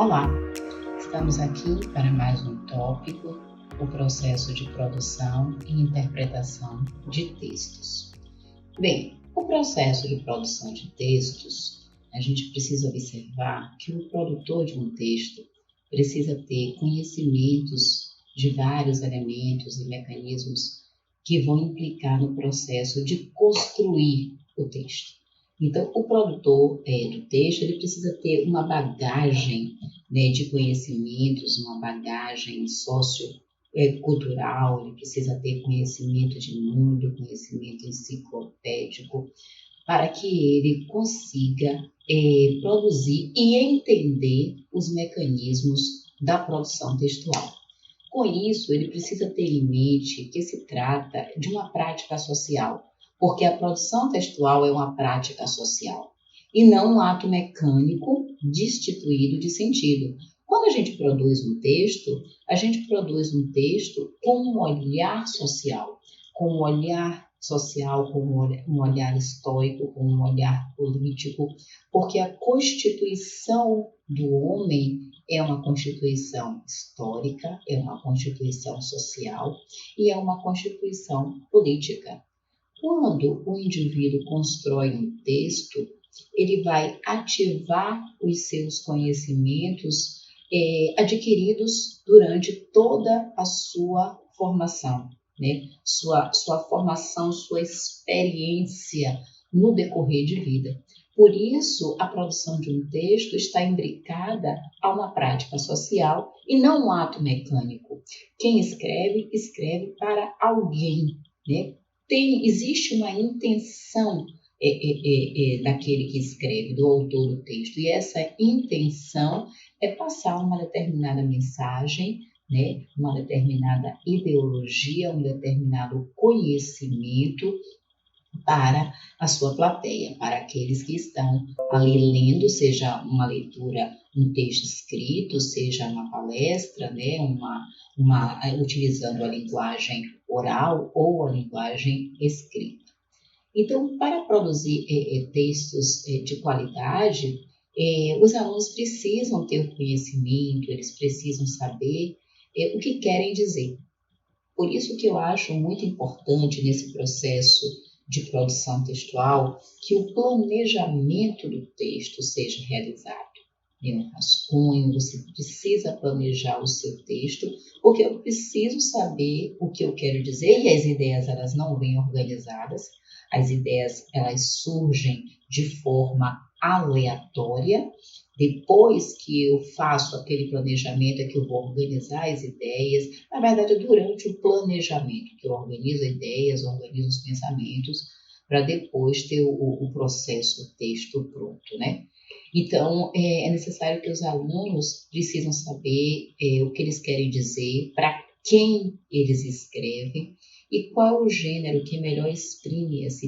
Olá, estamos aqui para mais um tópico, o processo de produção e interpretação de textos. Bem, o processo de produção de textos, a gente precisa observar que o produtor de um texto precisa ter conhecimentos de vários elementos e mecanismos que vão implicar no processo de construir o texto. Então, o produtor do texto ele precisa ter uma bagagem de conhecimentos, uma bagagem sociocultural, ele precisa ter conhecimento de mundo, conhecimento enciclopédico, para que ele consiga produzir e entender os mecanismos da produção textual. Com isso, ele precisa ter em mente que se trata de uma prática social, porque a produção textual é uma prática social e não um ato mecânico destituído de sentido. Quando a gente produz um texto com um olhar social, com um olhar histórico, com um olhar político, porque a constituição do homem é uma constituição histórica, é uma constituição social e é uma constituição política. Quando o indivíduo constrói um texto, ele vai ativar os seus conhecimentos adquiridos durante toda a sua formação, sua formação, sua experiência no decorrer de vida. Por isso, a produção de um texto está imbricada a uma prática social e não um ato mecânico. Quem escreve, escreve para alguém, existe uma intenção daquele que escreve, do autor do texto, e essa intenção é passar uma determinada mensagem, uma determinada ideologia, um determinado conhecimento para a sua plateia, para aqueles que estão ali lendo, seja uma leitura, um texto escrito, seja uma palestra, utilizando a linguagem oral ou a linguagem escrita. Então, para produzir textos de qualidade, os alunos precisam ter o conhecimento, eles precisam saber o que querem dizer. Por isso que eu acho muito importante nesse processo de produção textual que o planejamento do texto seja realizado. Um rascunho, você precisa planejar o seu texto, porque eu preciso saber o que eu quero dizer e as ideias elas não vêm organizadas, as ideias elas surgem de forma aleatória. Depois que eu faço aquele planejamento é que eu vou organizar as ideias, na verdade é durante o planejamento que eu organizo ideias, organizo os pensamentos, para depois ter o processo, o texto pronto, Então, é necessário que os alunos precisam saber o que eles querem dizer, para quem eles escrevem e qual é o gênero que melhor exprime essa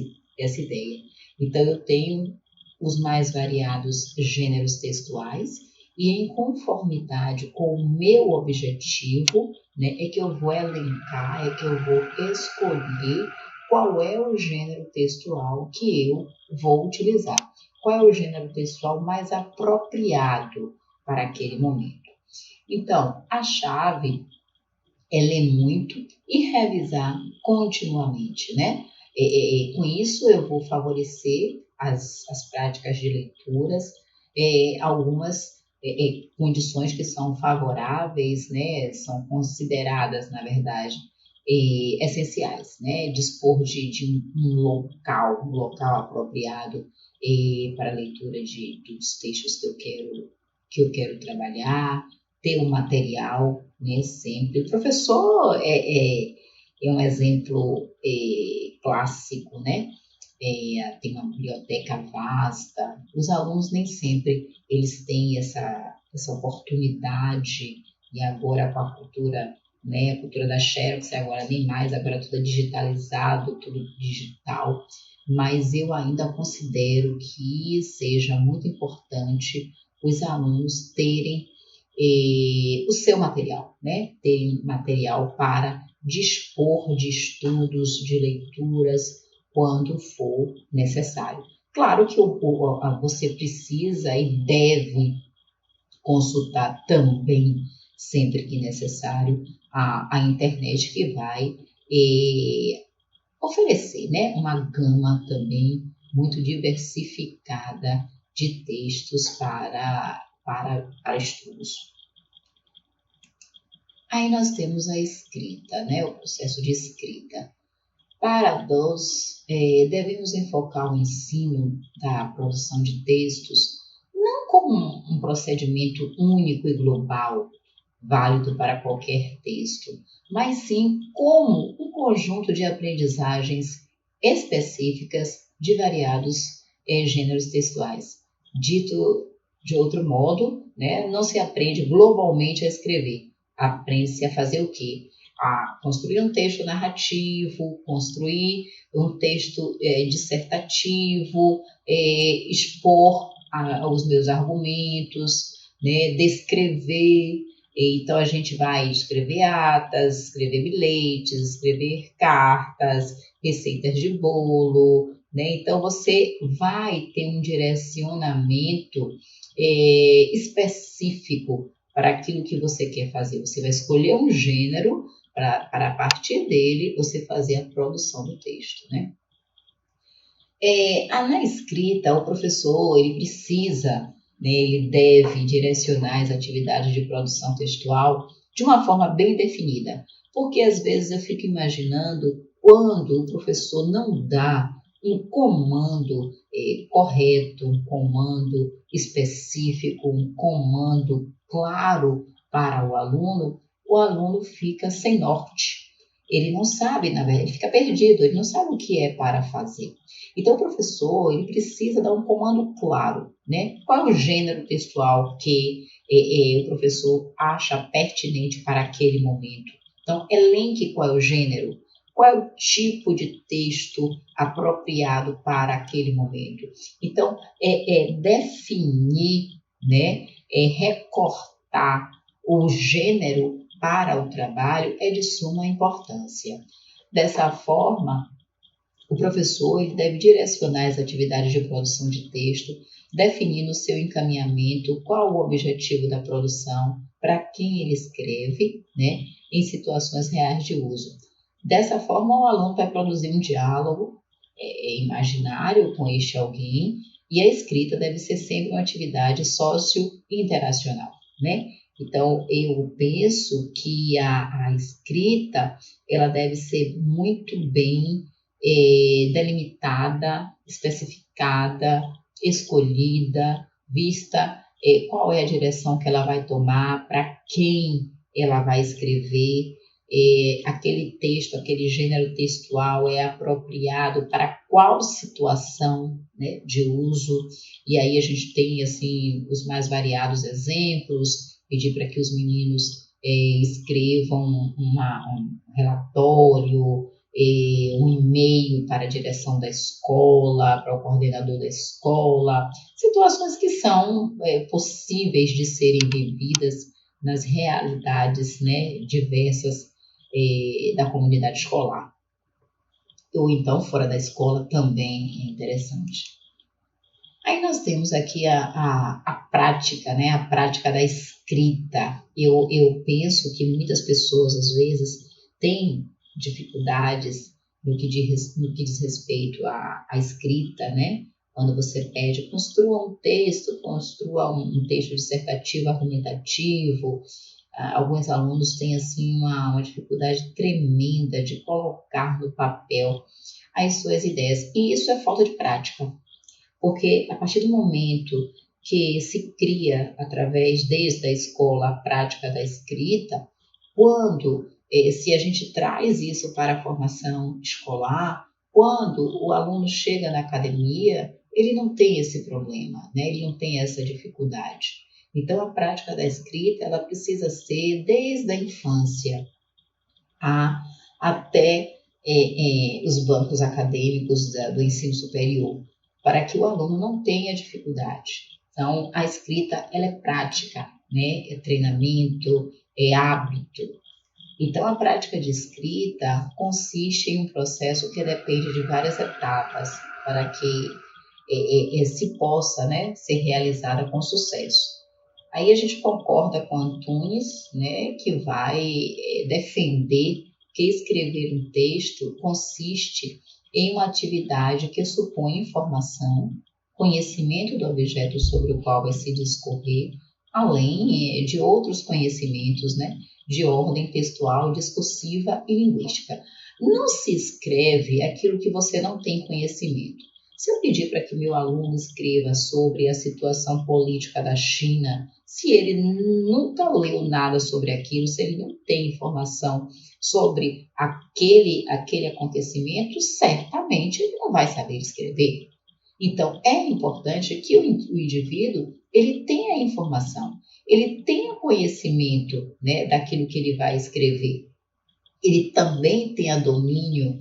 ideia. Então, eu tenho os mais variados gêneros textuais e em conformidade com o meu objetivo, é que eu vou elencar, é que eu vou escolher qual é o gênero textual que eu vou utilizar. Qual é o gênero textual mais apropriado para aquele momento. Então, a chave é ler muito e revisar continuamente, com isso, eu vou favorecer as práticas de leituras, algumas condições que são favoráveis, são consideradas, na verdade, essenciais, dispor de um local apropriado para a leitura dos textos que eu quero trabalhar, ter um material, sempre. O professor é um exemplo clássico, tem uma biblioteca vasta. Os alunos nem sempre eles têm essa oportunidade, e agora com a cultura, a cultura da Xerox, agora nem mais, agora tudo é digitalizado, tudo digital, mas eu ainda considero que seja muito importante os alunos terem o seu material, terem material para dispor de estudos, de leituras, quando for necessário. Claro que você precisa e deve consultar também, sempre que necessário, a internet, que vai oferecer, né, uma gama também muito diversificada de textos para estudos. Aí nós temos a escrita, né, o processo de escrita. Para nós, devemos enfocar o ensino da produção de textos não como um procedimento único e global, válido para qualquer texto, mas sim como um conjunto de aprendizagens específicas de variados gêneros textuais. Dito de outro modo, né, não se aprende globalmente a escrever, aprende-se a fazer o quê? A construir um texto narrativo, construir um texto dissertativo, expor os meus argumentos, né, descrever. Então, a gente vai escrever atas, escrever bilhetes, escrever cartas, receitas de bolo, né? Então, você vai ter um direcionamento específico para aquilo que você quer fazer. Você vai escolher um gênero para a partir dele você fazer a produção do texto, né? Na escrita, o professor ele precisa, né, ele deve direcionar as atividades de produção textual de uma forma bem definida, porque às vezes eu fico imaginando quando o professor não dá um comando correto, um comando específico, um comando claro para o aluno fica sem norte. Ele não sabe, na verdade, ele fica perdido, ele não sabe o que é para fazer. Então, o professor ele precisa dar um comando claro, né? Qual é o gênero textual que o professor acha pertinente para aquele momento? Então, elenque qual é o gênero, qual é o tipo de texto apropriado para aquele momento. Então, definir, né? Recortar o gênero para o trabalho é de suma importância. Dessa forma, o professor ele deve direcionar as atividades de produção de texto, definindo o seu encaminhamento, qual o objetivo da produção, para quem ele escreve, né, em situações reais de uso. Dessa forma, o aluno vai produzir um diálogo imaginário com este alguém, e a escrita deve ser sempre uma atividade sócio-interacional, né? Então, eu penso que a escrita ela deve ser muito bem delimitada, especificada, escolhida, vista qual é a direção que ela vai tomar, para quem ela vai escrever, aquele texto, aquele gênero textual é apropriado para qual situação, né, de uso. E aí a gente tem assim os mais variados exemplos, pedir para que os meninos escrevam um relatório, um e-mail para a direção da escola, para o coordenador da escola, situações que são possíveis de serem vividas nas realidades, né, diversas da comunidade escolar. Ou então, fora da escola, também é interessante. Aí nós temos aqui a prática, né? A prática da escrita. Eu penso que muitas pessoas, às vezes, têm dificuldades no que diz respeito à escrita, né? Quando você pede, construa um texto dissertativo, argumentativo. Alguns alunos têm, assim, uma dificuldade tremenda de colocar no papel as suas ideias. E isso é falta de prática. Porque a partir do momento que se cria, desde a escola, a prática da escrita, quando, se a gente traz isso para a formação escolar, quando o aluno chega na academia, ele não tem esse problema, né? Ele não tem essa dificuldade. Então, a prática da escrita, ela precisa ser desde a infância até os bancos acadêmicos do ensino superior, para que o aluno não tenha dificuldade. Então, a escrita ela é prática, né? É treinamento, é hábito. Então, a prática de escrita consiste em um processo que depende de várias etapas para que se possa, né, ser realizada com sucesso. Aí a gente concorda com Antunes, né, que vai defender que escrever um texto consiste em uma atividade que supõe informação, conhecimento do objeto sobre o qual vai se discorrer, além de outros conhecimentos, né, de ordem textual, discursiva e linguística. Não se escreve aquilo que você não tem conhecimento. Se eu pedir para que meu aluno escreva sobre a situação política da China, se ele nunca leu nada sobre aquilo, se ele não tem informação sobre aquele acontecimento, certamente ele não vai saber escrever. Então, é importante que o indivíduo ele tenha informação, ele tenha conhecimento, né, daquilo que ele vai escrever. Ele também tenha domínio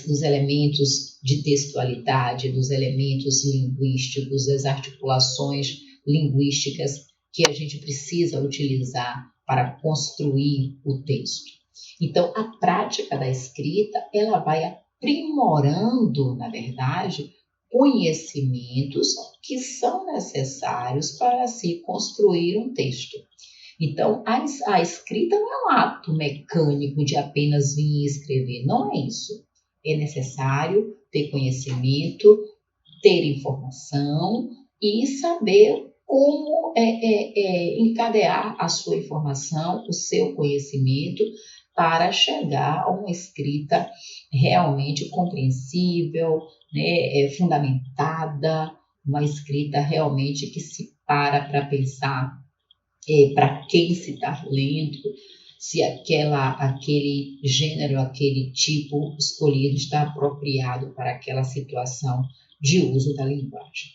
dos elementos de textualidade, dos elementos linguísticos, das articulações linguísticas que a gente precisa utilizar para construir o texto. Então, a prática da escrita, ela vai aprimorando, na verdade, conhecimentos que são necessários para se construir um texto. Então, a escrita não é um ato mecânico de apenas vir e escrever, não é isso. É necessário ter conhecimento, ter informação e saber como encadear a sua informação, o seu conhecimento, para chegar a uma escrita realmente compreensível, né, fundamentada, uma escrita realmente que se para pensar para quem se está lendo, se aquele gênero, aquele tipo escolhido está apropriado para aquela situação de uso da linguagem.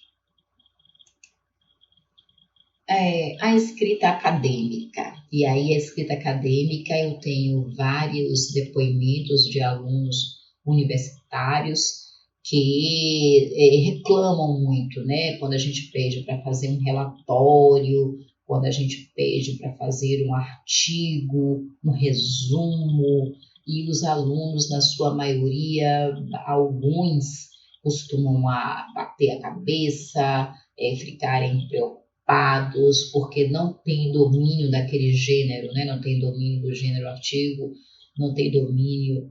A escrita acadêmica. E aí, a escrita acadêmica, eu tenho vários depoimentos de alunos universitários que reclamam muito, né? Quando a gente pede para fazer um relatório, quando a gente pede para fazer um artigo, um resumo, e os alunos, na sua maioria, alguns costumam bater a cabeça, ficarem preocupados, porque não tem domínio daquele gênero, né? Não tem domínio do gênero artigo, não tem domínio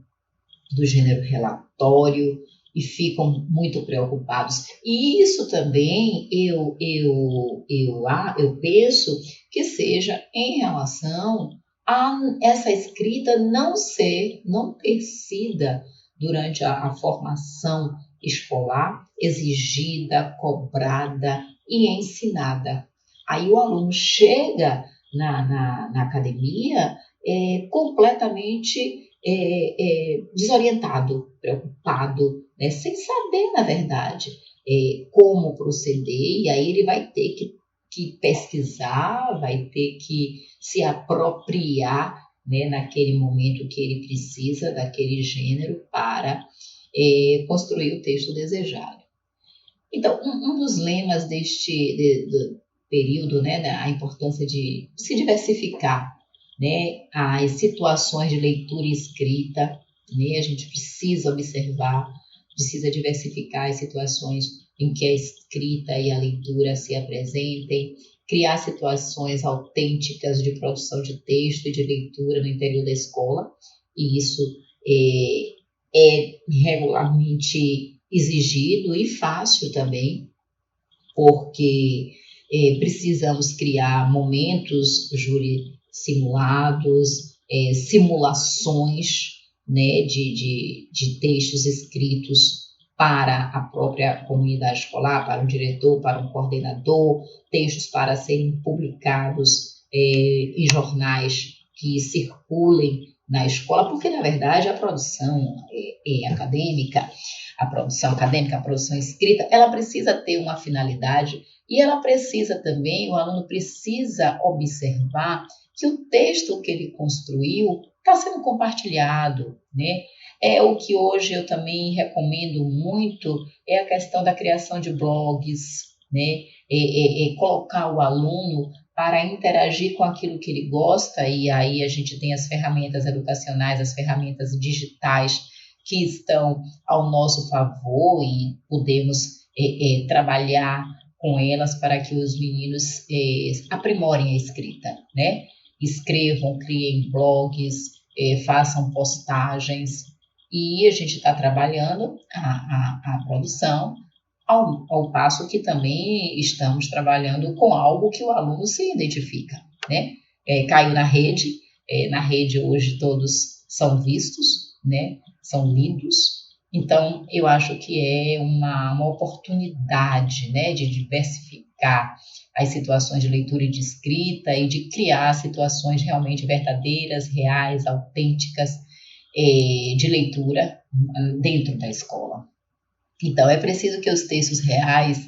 do gênero relatório, e ficam muito preocupados. E isso também eu penso que seja em relação a essa escrita não ter sido durante a formação escolar exigida, cobrada e ensinada. Aí o aluno chega na academia completamente desorientado, preocupado, né, sem saber, na verdade, como proceder, e aí ele vai ter que pesquisar, vai ter que se apropriar, né, naquele momento que ele precisa daquele gênero para construir o texto desejado. Então, um dos lemas do período, né, a importância de se diversificar, né, as situações de leitura e escrita, né, a gente precisa observar, precisa diversificar as situações em que a escrita e a leitura se apresentem, criar situações autênticas de produção de texto e de leitura no interior da escola, e isso é regularmente exigido e fácil também, porque precisamos criar momentos, Júlia, simulados, simulações, né, de textos escritos para a própria comunidade escolar, para um diretor, para um coordenador, textos para serem publicados em jornais que circulem na escola, porque, na verdade, a produção acadêmica, a produção escrita, ela precisa ter uma finalidade e ela precisa também, o aluno precisa observar que o texto que ele construiu está sendo compartilhado, né? O que hoje eu também recomendo muito é a questão da criação de blogs, né? Colocar o aluno para interagir com aquilo que ele gosta, e aí a gente tem as ferramentas educacionais, as ferramentas digitais que estão ao nosso favor e podemos trabalhar com elas para que os meninos aprimorem a escrita, né? Escrevam, criem blogs, façam postagens, e a gente está trabalhando a produção, ao passo que também estamos trabalhando com algo que o aluno se identifica, né? Caiu na rede hoje todos são vistos, né? São lidos. Então, eu acho que é uma oportunidade, né, de diversificar as situações de leitura e de escrita e de criar situações realmente verdadeiras, reais, autênticas, de leitura dentro da escola. Então, é preciso que os textos reais,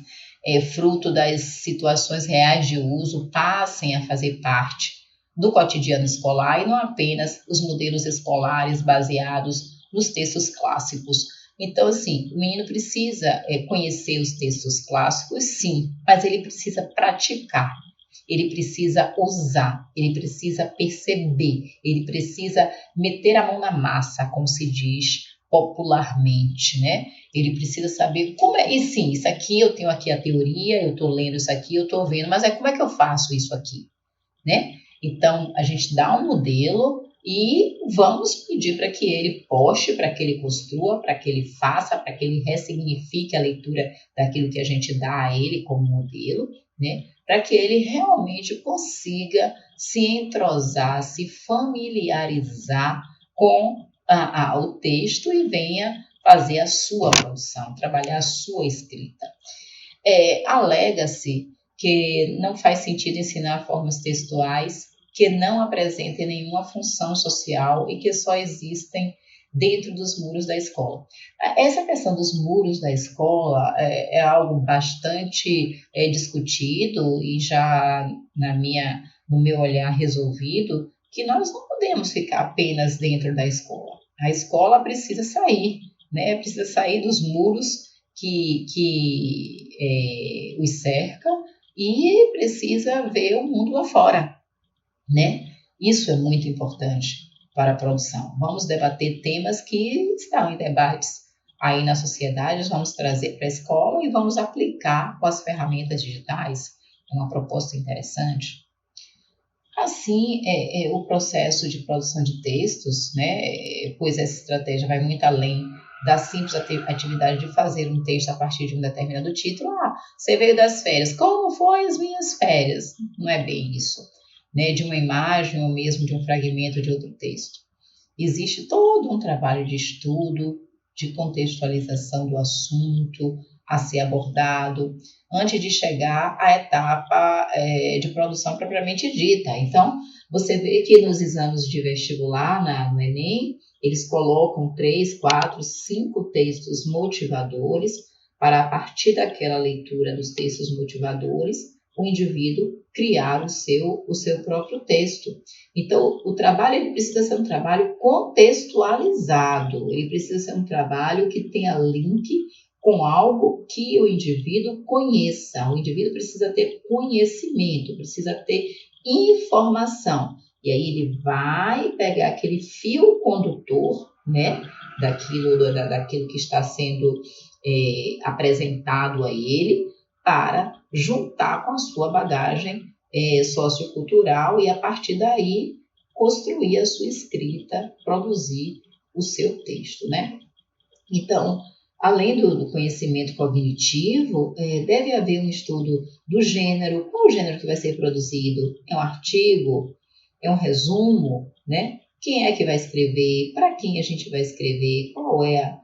fruto das situações reais de uso, passem a fazer parte do cotidiano escolar e não apenas os modelos escolares baseados nos textos clássicos. Então, assim, o menino precisa conhecer os textos clássicos, sim, mas ele precisa praticar, ele precisa usar, ele precisa perceber, ele precisa meter a mão na massa, como se diz popularmente, né? Ele precisa saber como é. E sim, isso aqui eu tenho aqui a teoria, eu estou lendo isso aqui, eu estou vendo, mas como é que eu faço isso aqui, né? Então, a gente dá um modelo e vamos pedir para que ele poste, para que ele construa, para que ele faça, para que ele ressignifique a leitura daquilo que a gente dá a ele como modelo, né? Para que ele realmente consiga se entrosar, se familiarizar com o texto e venha fazer a sua produção, trabalhar a sua escrita. Alega-se que não faz sentido ensinar formas textuais que não apresentem nenhuma função social e que só existem dentro dos muros da escola. Essa questão dos muros da escola é algo bastante discutido e já no meu olhar resolvido, que nós não podemos ficar apenas dentro da escola. A escola precisa sair, né? Precisa sair dos muros que os cerca e precisa ver o mundo lá fora, né? Isso é muito importante para a produção. Vamos debater temas que estão em debates aí na sociedade, vamos trazer para a escola e vamos aplicar com as ferramentas digitais. É uma proposta interessante. Assim, o processo de produção de textos, né? Pois essa estratégia vai muito além da simples atividade de fazer um texto a partir de um determinado título. Você veio das férias, como foi as minhas férias? Não é bem isso, né? De uma imagem ou mesmo de um fragmento de outro texto. Existe todo um trabalho de estudo, de contextualização do assunto a ser abordado, antes de chegar à etapa de produção propriamente dita. Então, você vê que nos exames de vestibular, no Enem, eles colocam 3, 4, 5 textos motivadores para, a partir daquela leitura dos textos motivadores, o indivíduo criar o seu próprio texto. Então, o trabalho ele precisa ser um trabalho contextualizado, ele precisa ser um trabalho que tenha link com algo que o indivíduo conheça. O indivíduo precisa ter conhecimento, precisa ter informação. E aí ele vai pegar aquele fio condutor, né, daquilo que está sendo apresentado a ele, para juntar com a sua bagagem sociocultural e, a partir daí, construir a sua escrita, produzir o seu texto, né? Então, além do conhecimento cognitivo, deve haver um estudo do gênero. Qual o gênero que vai ser produzido? É um artigo? É um resumo? Né? Quem é que vai escrever? Para quem a gente vai escrever? Qual é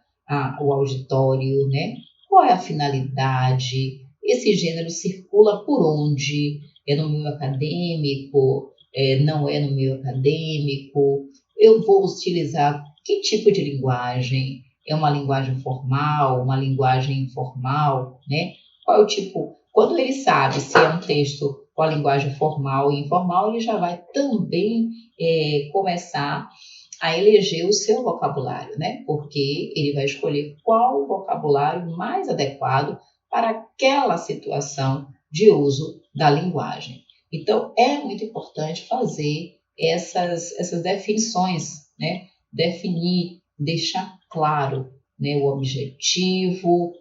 o auditório? Né? Qual é a finalidade? Esse gênero circula por onde? É no meio acadêmico? Não é no meio acadêmico? Eu vou utilizar que tipo de linguagem? É uma linguagem formal, uma linguagem informal, né? Qual é o tipo? Quando ele sabe se é um texto com a linguagem formal e informal, ele já vai também começar a eleger o seu vocabulário, né? Porque ele vai escolher qual o vocabulário mais adequado para aquela situação de uso da linguagem. Então, é muito importante fazer essas definições, né? Definir, deixar claro, né, o objetivo,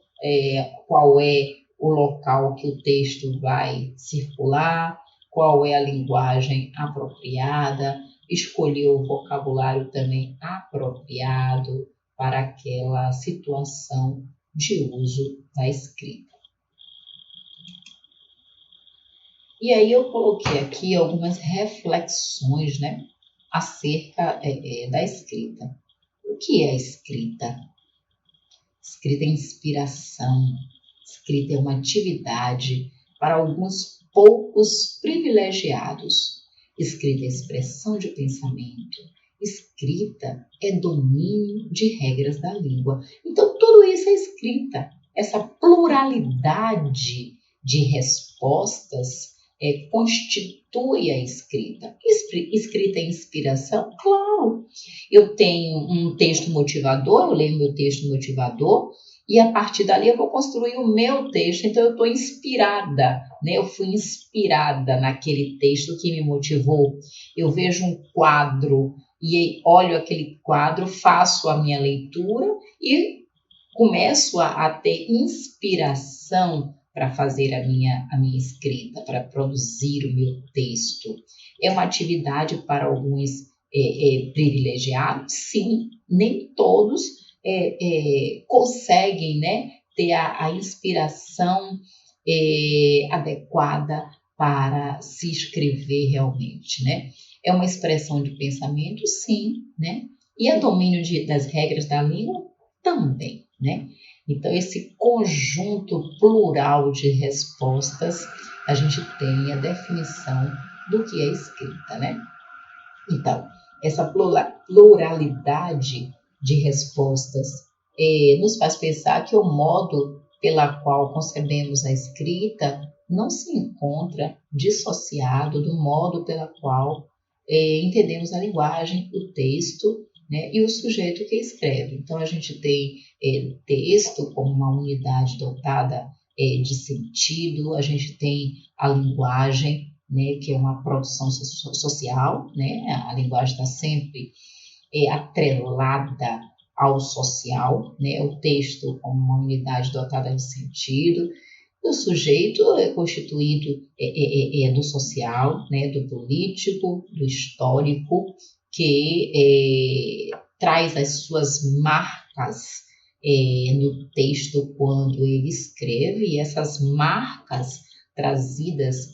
qual é o local que o texto vai circular, qual é a linguagem apropriada, escolher o vocabulário também apropriado para aquela situação de uso da escrita. E aí eu coloquei aqui algumas reflexões, né, acerca da escrita. O que é escrita? Escrita é inspiração, escrita é uma atividade para alguns poucos privilegiados. Escrita é expressão de pensamento, escrita é domínio de regras da língua. Então, tudo isso é escrita. Essa pluralidade de respostas constitui a escrita. Escrita é inspiração? Claro. Eu tenho um texto motivador, eu leio meu texto motivador, e a partir dali eu vou construir o meu texto. Então eu estou inspirada, né? Eu fui inspirada naquele texto que me motivou. Eu vejo um quadro e olho aquele quadro, faço a minha leitura e começo a ter inspiração para fazer a minha escrita, para produzir o meu texto. É uma atividade para alguns privilegiados? Sim, nem todos conseguem, né, ter a inspiração adequada para se escrever realmente, né? É uma expressão de pensamento? Sim, né? E é domínio das regras da língua? Também, né? Então, esse conjunto plural de respostas, a gente tem a definição do que é escrita, né? Então, essa pluralidade de respostas nos faz pensar que o modo pela qual concebemos a escrita não se encontra dissociado do modo pela qual entendemos a linguagem, o texto, né, e o sujeito que escreve. Então, a gente tem texto como uma unidade dotada de sentido, a gente tem a linguagem, né, que é uma produção social, né, a linguagem está sempre atrelada ao social, né, o texto como uma unidade dotada de sentido. O sujeito é constituído do social, né, do político, do histórico, que traz as suas marcas no texto quando ele escreve, e essas marcas trazidas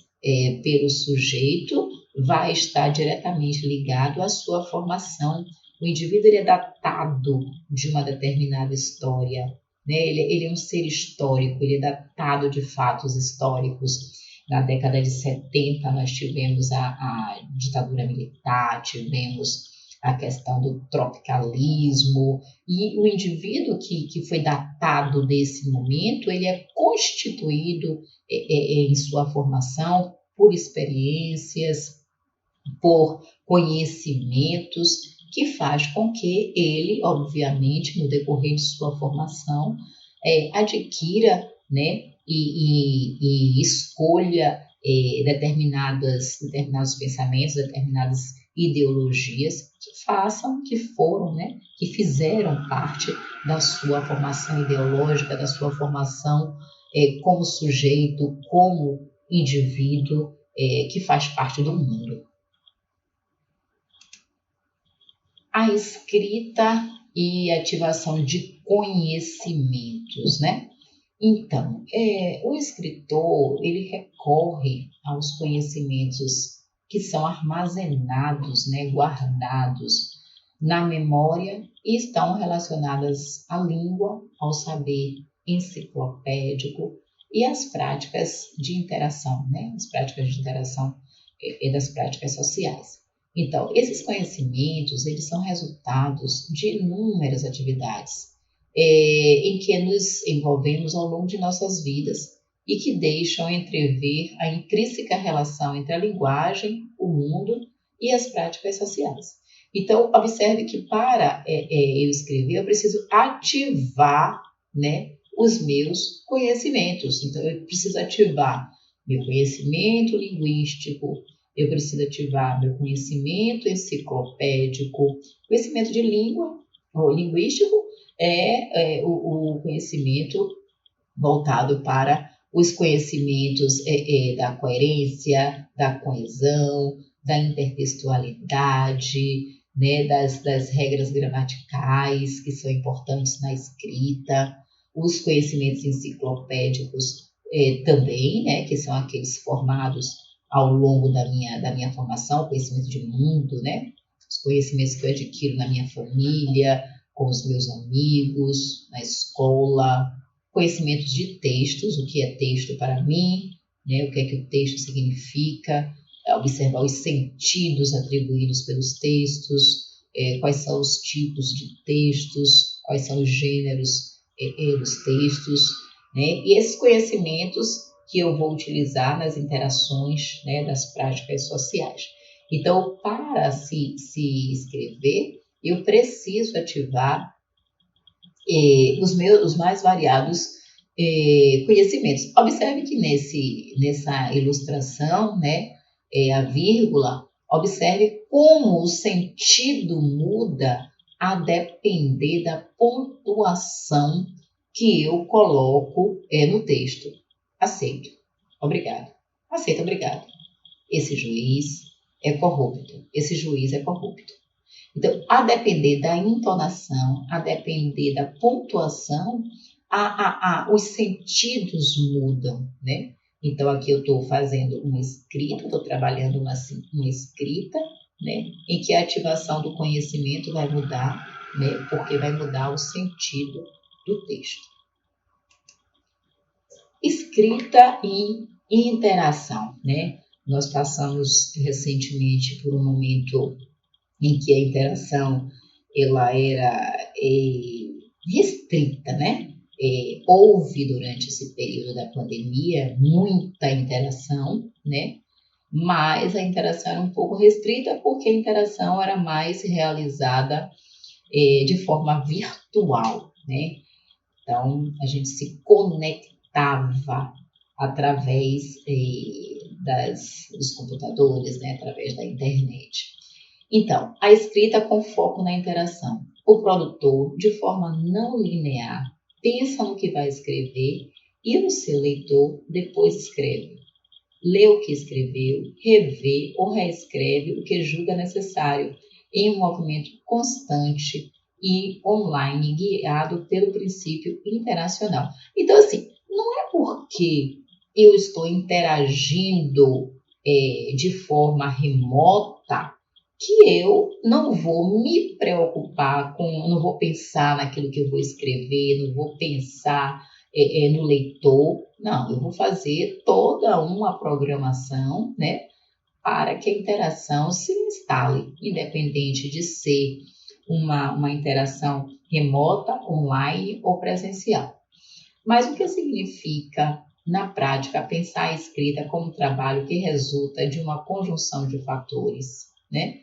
pelo sujeito vai estar diretamente ligado à sua formação. O indivíduo ele é datado de uma determinada história, né? Ele é um ser histórico, ele é datado de fatos históricos. Na década de 70 nós tivemos a ditadura militar, tivemos a questão do tropicalismo, e o indivíduo que foi datado desse momento, ele é constituído em sua formação por experiências, por conhecimentos, que faz com que ele, obviamente, no decorrer de sua formação, adquira, né, e escolha determinados pensamentos, determinadas ideologias que façam, que foram, né, que fizeram parte da sua formação ideológica, da sua formação como sujeito, como indivíduo que faz parte do mundo. A escrita e ativação de conhecimentos, né? Então, o escritor, ele recorre aos conhecimentos que são armazenados, né, guardados na memória e estão relacionadas à língua, ao saber enciclopédico e às práticas de interação, né? As práticas de interação e das práticas sociais. Então, esses conhecimentos, eles são resultados de inúmeras atividades em que nos envolvemos ao longo de nossas vidas e que deixam entrever a intrínseca relação entre a linguagem, o mundo e as práticas sociais. Então, observe que para eu escrever, eu preciso ativar, né, os meus conhecimentos. Então, eu preciso ativar meu conhecimento linguístico, eu preciso ativar meu conhecimento enciclopédico, conhecimento de língua, ou linguístico, o conhecimento voltado para os conhecimentos da coerência, da coesão, da intertextualidade, né, das regras gramaticais que são importantes na escrita, os conhecimentos enciclopédicos também, né, que são aqueles formados ao longo da minha formação, conhecimento de mundo, né, os conhecimentos que eu adquiro na minha família, com os meus amigos, na escola, conhecimentos de textos, o que é texto para mim, né, o que é que o texto significa, observar os sentidos atribuídos pelos textos, quais são os tipos de textos, quais são os gêneros dos textos, né, e esses conhecimentos que eu vou utilizar nas interações, né, das práticas sociais. Então, para se escrever, eu preciso ativar os mais variados conhecimentos. Observe que nessa ilustração, né, a vírgula, observe como o sentido muda a depender da pontuação que eu coloco no texto. Aceito. Obrigado. Aceito, obrigado. Esse juiz é corrupto. Esse juiz é corrupto. Então, a depender da entonação, a depender da pontuação, os sentidos mudam, né? Então, aqui eu estou fazendo uma escrita, estou trabalhando uma escrita, né? Em que a ativação do conhecimento vai mudar, né? Porque vai mudar o sentido do texto. Escrita e interação, né? Nós passamos recentemente por um momento em que a interação ela era restrita, né? Houve durante esse período da pandemia muita interação, né? Mas a interação era um pouco restrita porque a interação era mais realizada de forma virtual, né? Então, a gente se conectava através dos computadores, né? Através da internet. Então, a escrita com foco na interação. O produtor, de forma não linear, pensa no que vai escrever e o seu leitor depois escreve. Lê o que escreveu, revê ou reescreve o que julga necessário, em um movimento constante e online, guiado pelo princípio interacional. Então, assim, não é porque eu estou interagindo de forma remota que eu não vou me preocupar não vou pensar naquilo que eu vou escrever, não vou pensar no leitor. Não, eu vou fazer toda uma programação, né, para que a interação se instale, independente de ser uma interação remota, online ou presencial. Mas o que significa, na prática, pensar a escrita como um trabalho que resulta de uma conjunção de fatores, né?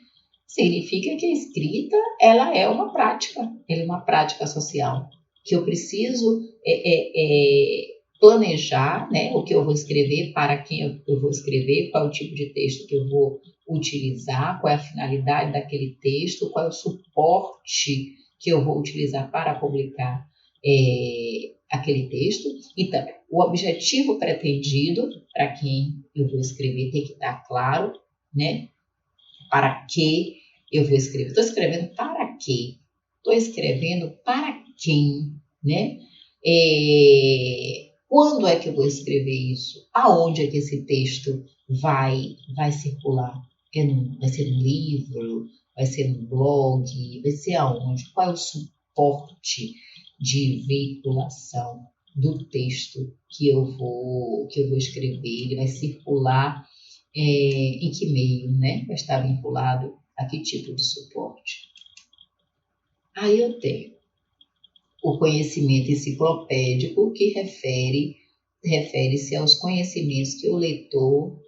Significa que a escrita ela é uma prática social, que eu preciso planejar, né, o que eu vou escrever, para quem eu vou escrever, qual é o tipo de texto que eu vou utilizar, qual é a finalidade daquele texto, qual é o suporte que eu vou utilizar para publicar aquele texto. Então, o objetivo pretendido para quem eu vou escrever tem que estar claro, né? Para que eu vou escrever? Estou escrevendo para quê? Estou escrevendo para quem, né? Quando é que eu vou escrever isso? Aonde é que esse texto vai circular? Vai ser no livro? Vai ser no blog? Vai ser aonde? Qual é o suporte de veiculação do texto que eu vou escrever? Ele vai circular em que meio, né? Vai estar vinculado a que tipo de suporte? Aí eu tenho o conhecimento enciclopédico, que refere-se aos conhecimentos que o leitor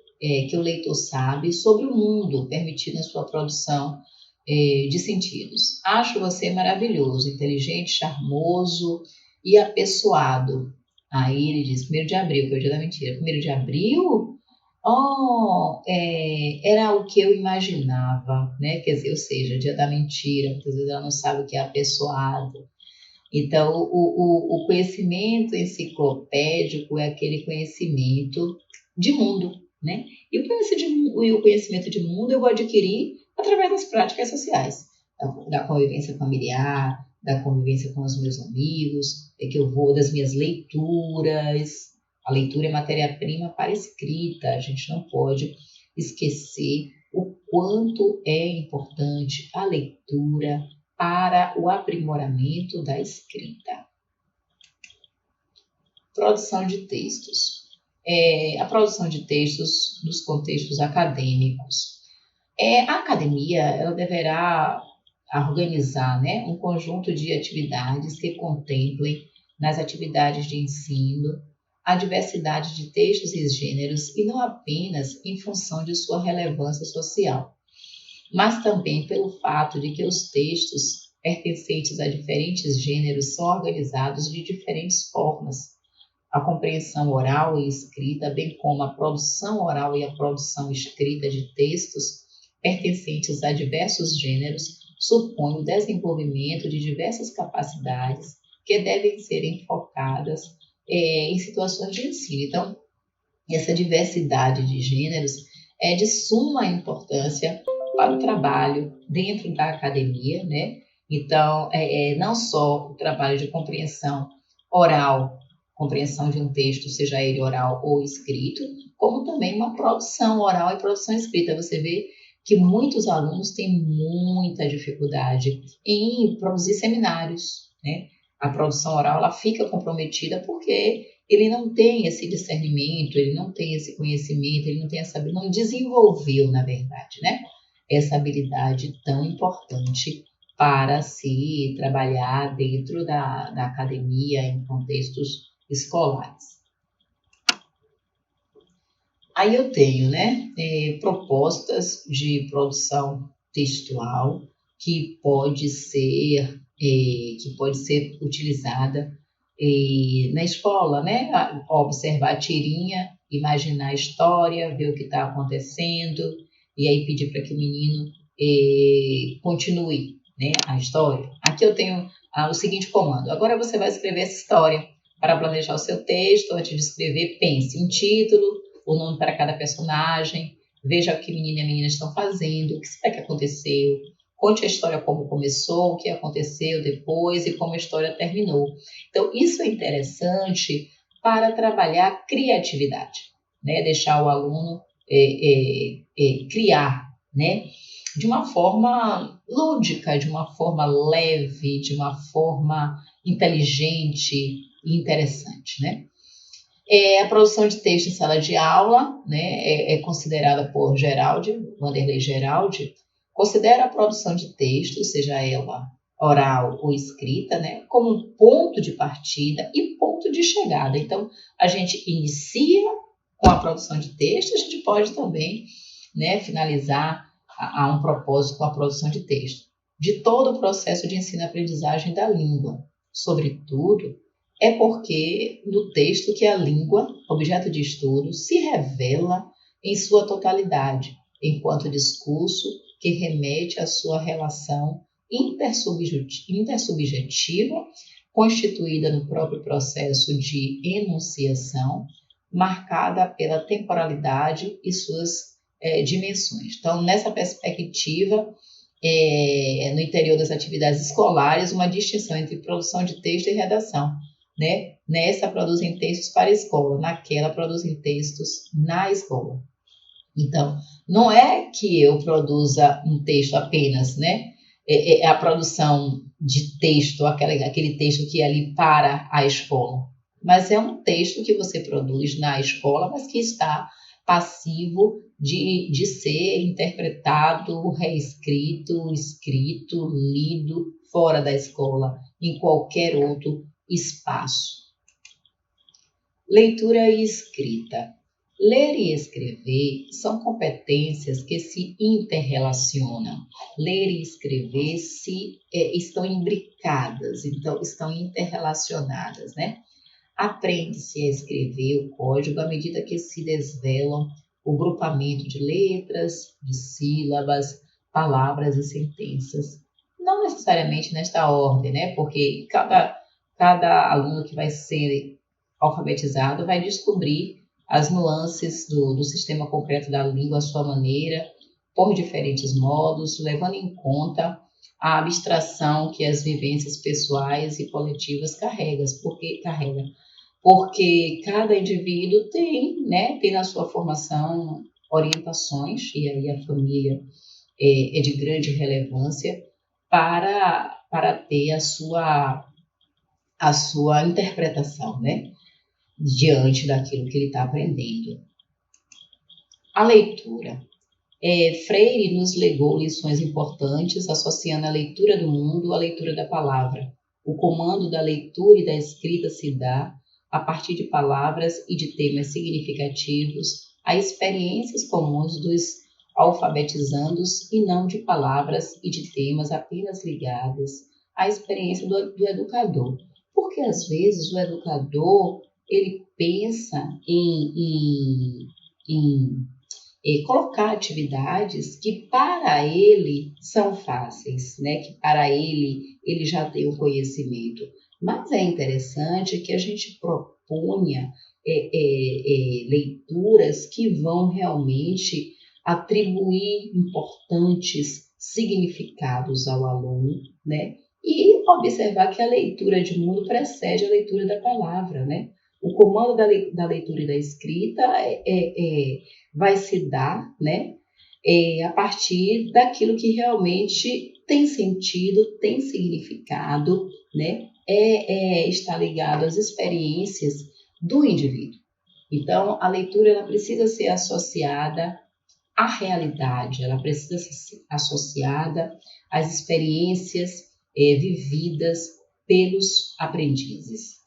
sabe sobre o mundo, permitindo a sua produção de sentidos. Acho você maravilhoso, inteligente, charmoso e apessoado. Aí ele diz, 1º de abril, que é o dia da mentira. 1º de abril? Era o que eu imaginava, né? Quer dizer, ou seja, dia da mentira, muitas vezes ela não sabe o que é apessoado. Então, o conhecimento enciclopédico é aquele conhecimento de mundo, né? E o conhecimento de mundo eu vou adquirir através das práticas sociais, da convivência familiar, da convivência com os meus amigos, é que eu vou das minhas leituras. A leitura é matéria-prima para a escrita, a gente não pode esquecer o quanto é importante a leitura para o aprimoramento da escrita. Produção de textos. A produção de textos nos contextos acadêmicos. A academia ela deverá organizar, né, um conjunto de atividades que contemplem nas atividades de ensino a diversidade de textos e gêneros e não apenas em função de sua relevância social, mas também pelo fato de que os textos pertencentes a diferentes gêneros são organizados de diferentes formas. A compreensão oral e escrita, bem como a produção oral e a produção escrita de textos pertencentes a diversos gêneros, supõe o desenvolvimento de diversas capacidades que devem ser enfocadas em situações de ensino. Então, essa diversidade de gêneros é de suma importância para o trabalho dentro da academia, né? Então, não só o trabalho de compreensão oral, compreensão de um texto, seja ele oral ou escrito, como também uma produção oral e produção escrita. Você vê que muitos alunos têm muita dificuldade em produzir seminários, né? A produção oral ela fica comprometida porque ele não tem esse discernimento, ele não tem esse conhecimento, ele não tem essa, não desenvolveu, na verdade, né? Essa habilidade tão importante para se trabalhar dentro da academia em contextos escolares. Aí eu tenho, né, propostas de produção textual que pode ser utilizada na escola, né? Observar a tirinha, imaginar a história, ver o que está acontecendo e aí pedir para que o menino continue, né, a história. Aqui eu tenho o seguinte comando. Agora você vai escrever essa história. Para planejar o seu texto, antes de escrever, pense em título, o nome para cada personagem, veja o que o menino e a menina estão fazendo, o que será que aconteceu, conte a história como começou, o que aconteceu depois e como a história terminou. Então, isso é interessante para trabalhar a criatividade, né? Deixar o aluno criar, né? De uma forma lúdica, de uma forma leve, de uma forma inteligente e interessante, né? A produção de texto em sala de aula, né, é considerada por Wanderley Geraldi, considera a produção de texto, seja ela oral ou escrita, né, como um ponto de partida e ponto de chegada. Então, a gente inicia com a produção de texto, a gente pode também, né, finalizar a um propósito com a produção de texto. De todo o processo de ensino-aprendizagem da língua, sobretudo, é porque no texto que a língua, objeto de estudo, se revela em sua totalidade, enquanto discurso que remete à sua relação intersubjetiva, constituída no próprio processo de enunciação, marcada pela temporalidade e suas dimensões. Então, nessa perspectiva, no interior das atividades escolares, uma distinção entre produção de texto e redação. Né? Nessa produzem textos para a escola, naquela produzem textos na escola. Então, não é que eu produza um texto apenas, né? É a produção de texto, aquele texto que é ali para a escola. Mas é um texto que você produz na escola, mas que está passivo de ser interpretado, reescrito, escrito, lido fora da escola, em qualquer outro espaço. Leitura e escrita. Ler e escrever são competências que se interrelacionam. Ler e escrever estão imbricadas, então estão interrelacionadas, né? Aprende-se a escrever o código à medida que se desvelam o grupamento de letras, de sílabas, palavras e sentenças. Não necessariamente nesta ordem, né? Porque cada cada aluno que vai ser alfabetizado vai descobrir as nuances do sistema concreto da língua à sua maneira, por diferentes modos, levando em conta a abstração que as vivências pessoais e coletivas porque cada indivíduo tem, né, tem na sua formação orientações, e aí a família é de grande relevância para ter a sua interpretação, né, diante daquilo que ele está aprendendo. A leitura. Freire nos legou lições importantes, associando a leitura do mundo à leitura da palavra. O comando da leitura e da escrita se dá a partir de palavras e de temas significativos, a experiências comuns dos alfabetizandos e não de palavras e de temas apenas ligadas à experiência do educador. Porque às vezes o educador ele pensa em colocar atividades que para ele são fáceis, né? Que para ele já tem o conhecimento. Mas é interessante que a gente proponha leituras que vão realmente atribuir importantes significados ao aluno, né? E observar que a leitura de mundo precede a leitura da palavra, né? O comando da leitura e da escrita vai se dar, né, a partir daquilo que realmente tem sentido, tem significado, né, está ligado às experiências do indivíduo. Então, a leitura ela precisa ser associada à realidade, ela precisa ser associada às experiências vividas pelos aprendizes.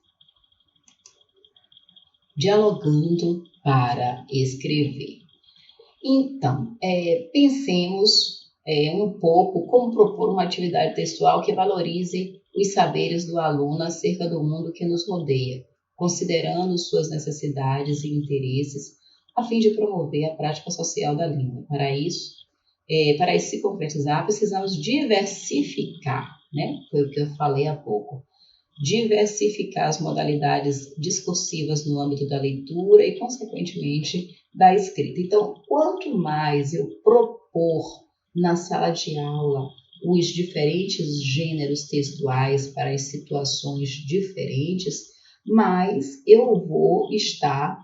Dialogando para escrever. Então, pensemos um pouco como propor uma atividade textual que valorize os saberes do aluno acerca do mundo que nos rodeia, considerando suas necessidades e interesses, a fim de promover a prática social da língua. Para isso se concretizar, precisamos diversificar, né? Foi o que eu falei há pouco. Diversificar as modalidades discursivas no âmbito da leitura e, consequentemente, da escrita. Então, quanto mais eu propor na sala de aula os diferentes gêneros textuais para as situações diferentes, mais eu vou estar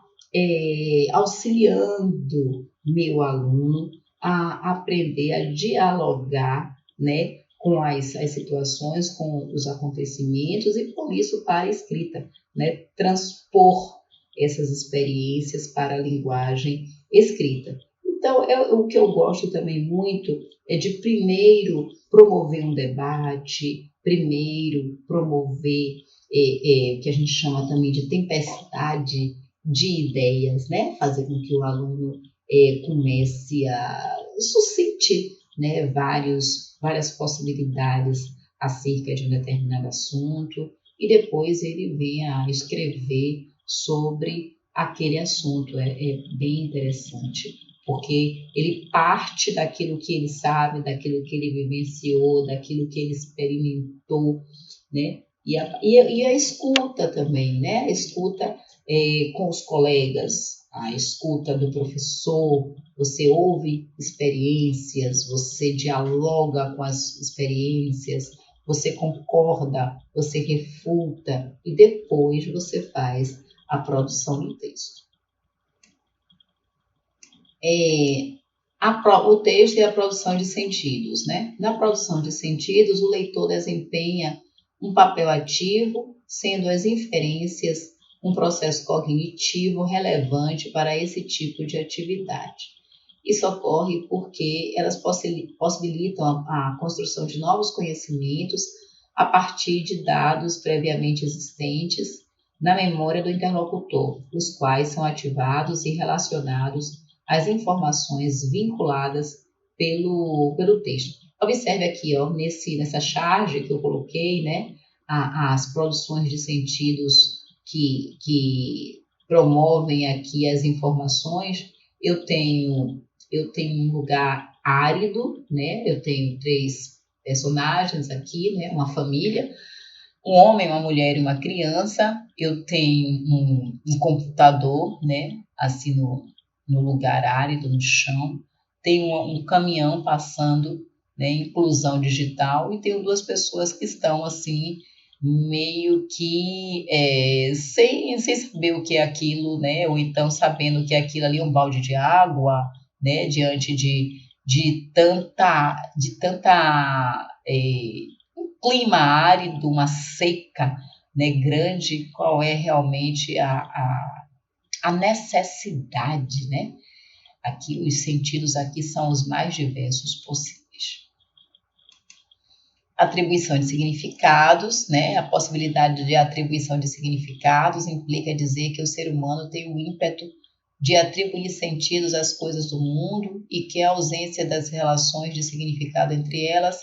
auxiliando meu aluno a aprender a dialogar, né, com as situações, com os acontecimentos e, por isso, para a escrita, né? Transpor essas experiências para a linguagem escrita. Então, o que eu gosto também muito é de primeiro promover um debate, primeiro promover o que a gente chama também de tempestade de ideias, né? Fazer com que o aluno comece a suscite, né, várias possibilidades acerca de um determinado assunto e depois ele venha a escrever sobre aquele assunto. É bem interessante, porque ele parte daquilo que ele sabe, daquilo que ele vivenciou, daquilo que ele experimentou, né? E a escuta também, né? A escuta com os colegas, a escuta do professor, você ouve experiências, você dialoga com as experiências, você concorda, você refuta e depois você faz a produção do texto. O texto e a produção de sentidos, né? Na produção de sentidos, o leitor desempenha um papel ativo, sendo as inferências um processo cognitivo relevante para esse tipo de atividade. Isso ocorre porque elas possibilitam a construção de novos conhecimentos a partir de dados previamente existentes na memória do interlocutor, os quais são ativados e relacionados às informações vinculadas pelo texto. Observe aqui, ó, nessa charge que eu coloquei, né, as produções de sentidos que promovem aqui as informações. Eu tenho um lugar árido, né? Eu tenho 3 personagens aqui, né? Uma família. um homem, uma mulher e uma criança. Eu tenho um computador, né, assim no lugar árido, no chão. Tenho um caminhão passando, né, inclusão digital, e tenho duas pessoas que estão assim meio que sem saber o que é aquilo, né, ou então sabendo que aquilo ali é um balde de água, né, diante de tanta um clima árido, uma seca, né, grande. Qual é realmente a necessidade, né? Aqui os sentidos aqui são os mais diversos possíveis. Atribuição de significados, né? A possibilidade de atribuição de significados implica dizer que o ser humano tem o ímpeto de atribuir sentidos às coisas do mundo e que a ausência das relações de significado entre elas,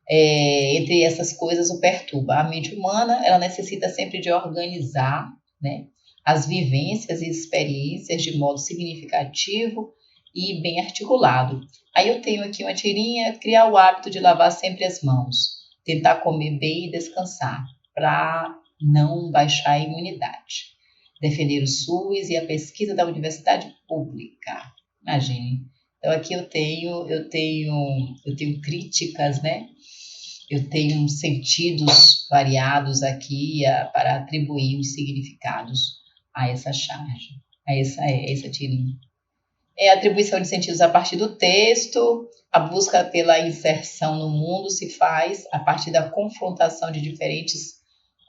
entre essas coisas, o perturba. A mente humana, ela necessita sempre de organizar, né, as vivências e experiências de modo significativo e bem articulado. Aí eu tenho aqui uma tirinha: criar o hábito de lavar sempre as mãos, tentar comer bem e descansar, para não baixar a imunidade, defender o SUS e a pesquisa da universidade pública. Imagine. Então aqui eu tenho críticas, né? Eu tenho sentidos variados aqui para atribuir os significados a essa charge, a essa tirinha. A atribuição de sentidos a partir do texto. A busca pela inserção no mundo se faz a partir da confrontação de diferentes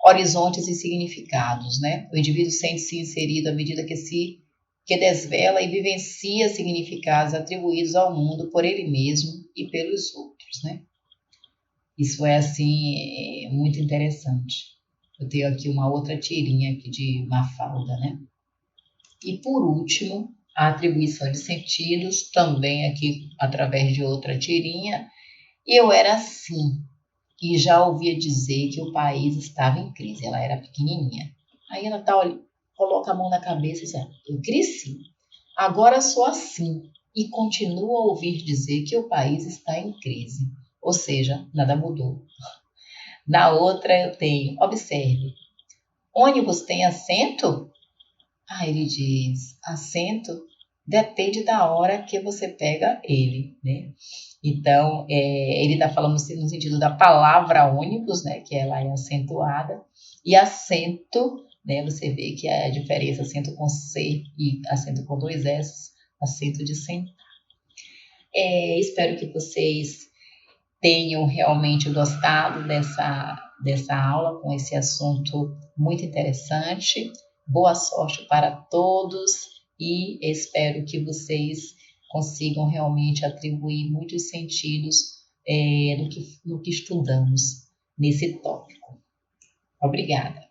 horizontes e significados, né? O indivíduo sente-se inserido à medida que desvela e vivencia significados atribuídos ao mundo por ele mesmo e pelos outros, né? Isso é, assim, muito interessante. Eu tenho aqui uma outra tirinha aqui de Mafalda, né? E, por último, a atribuição de sentidos, também aqui através de outra tirinha. Eu era assim, e já ouvia dizer que o país estava em crise. Ela era pequenininha. Aí ela coloca a mão na cabeça e diz: eu cresci, agora sou assim, e continuo a ouvir dizer que o país está em crise. Ou seja, nada mudou. Na outra eu tenho: observe, ônibus tem assento? Ele diz: assento depende da hora que você pega ele, né? Então, ele está falando no sentido da palavra ônibus, né? Que ela é acentuada. E assento, né? Você vê que é a diferença, assento com C e assento com dois S, assento de sentar. Espero que vocês tenham realmente gostado dessa aula com esse assunto muito interessante. Boa sorte para todos e espero que vocês consigam realmente atribuir muitos sentidos no que estudamos nesse tópico. Obrigada.